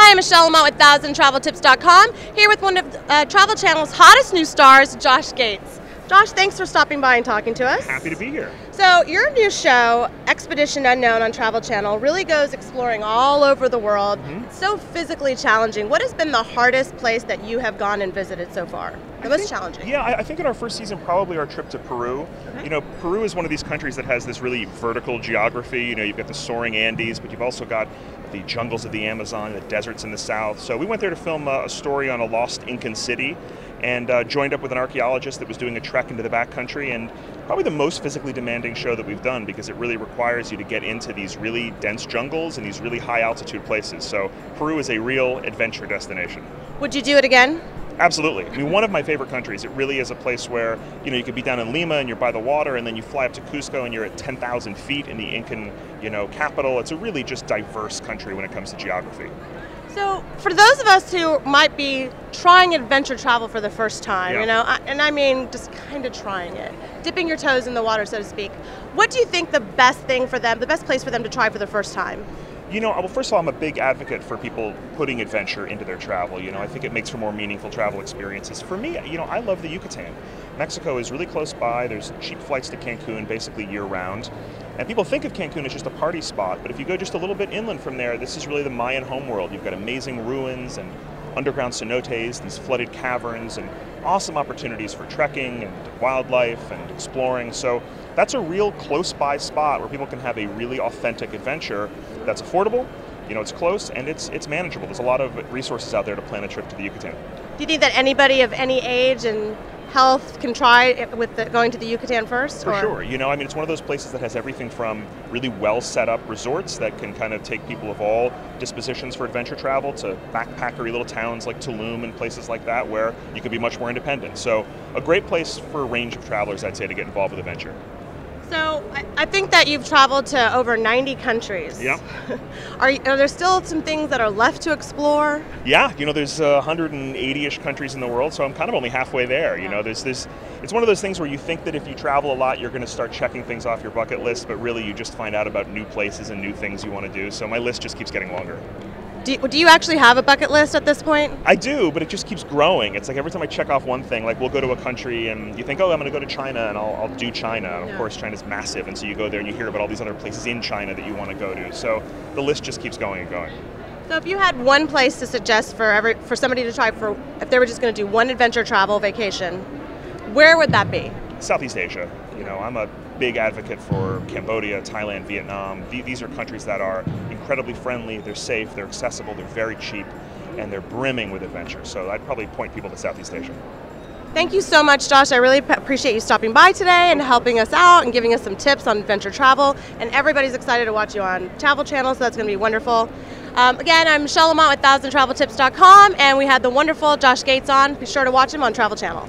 Hi, I'm Michelle Lamont with ThousandTravelTips.com, here with one of Travel Channel's hottest new stars, Josh Gates. Josh, thanks for stopping by and talking to us. Happy to be here. So your new show, Expedition Unknown on Travel Channel, really goes exploring all over the world. It's so physically challenging. What has been the hardest place that you have gone and visited so far? The most challenging? Yeah, I think in our first season, probably our trip to Peru. Okay. You know, Peru is one of these countries that has this really vertical geography. You know, you've got the soaring Andes, but you've also got the jungles of the Amazon, the deserts in the south. So we went there to film a story on a lost Incan city, and joined up with an archaeologist that was doing a trek into the backcountry, and probably the most physically demanding show that we've done because it really requires you to get into these really dense jungles and these really high altitude places. So Peru is a real adventure destination. Would you do it again? Absolutely. I mean, one of my favorite countries. It really is a place where, you know, you could be down in Lima and you're by the water, and then you fly up to Cusco and you're at 10,000 feet in the Incan, capital. It's a really just diverse country when it comes to geography. So, for those of us who might be trying adventure travel for the first time, and I mean just kind of trying it, dipping your toes in the water, so to speak, what do you think the best thing for them, the best place for them to try for the first time? Well, first of all, I'm a big advocate for people putting adventure into their travel. I think it makes for more meaningful travel experiences. For me, I love the Yucatan. Mexico is really close by. There's cheap flights to Cancun basically year-round. And people think of Cancun as just a party spot, but if you go just a little bit inland from there, this is really the Mayan homeworld. You've got amazing ruins and underground cenotes, these flooded caverns, and awesome opportunities for trekking and wildlife and exploring. So that's a real close-by spot where people can have a really authentic adventure that's affordable, it's close, and it's manageable. There's a lot of resources out there to plan a trip to the Yucatan. Do you think that anybody of any age and health can try it with going to the Yucatan first? For sure. It's one of those places that has everything from really well set up resorts that can kind of take people of all dispositions for adventure travel to backpackery little towns like Tulum and places like that where you can be much more independent. So a great place for a range of travelers, I'd say, to get involved with adventure. So I think that you've traveled to over 90 countries. Yeah. Are there still some things that are left to explore? Yeah, there's 180-ish countries in the world, so I'm kind of only halfway there. It's one of those things where you think that if you travel a lot, you're going to start checking things off your bucket list, but really you just find out about new places and new things you want to do. So my list just keeps getting longer. Do you actually have a bucket list at this point? I do, but it just keeps growing. It's like every time I check off one thing, like we'll go to a country and you think, oh, I'm going to go to China, and I'll do China. And of course, China's massive, and so you go there and you hear about all these other places in China that you want to go to. So the list just keeps going and going. So if you had one place to suggest for somebody to try if they were just going to do one adventure travel vacation, where would that be? Southeast Asia. I'm a big advocate for Cambodia, Thailand, Vietnam. These are countries that are incredibly friendly, they're safe, they're accessible, they're very cheap, and they're brimming with adventure. So I'd probably point people to Southeast Asia. Thank you so much, Josh. I really appreciate you stopping by today and helping us out and giving us some tips on adventure travel. And everybody's excited to watch you on Travel Channel, so that's going to be wonderful. Again, I'm Michelle Lamont with ThousandTravelTips.com, and we had the wonderful Josh Gates on. Be sure to watch him on Travel Channel.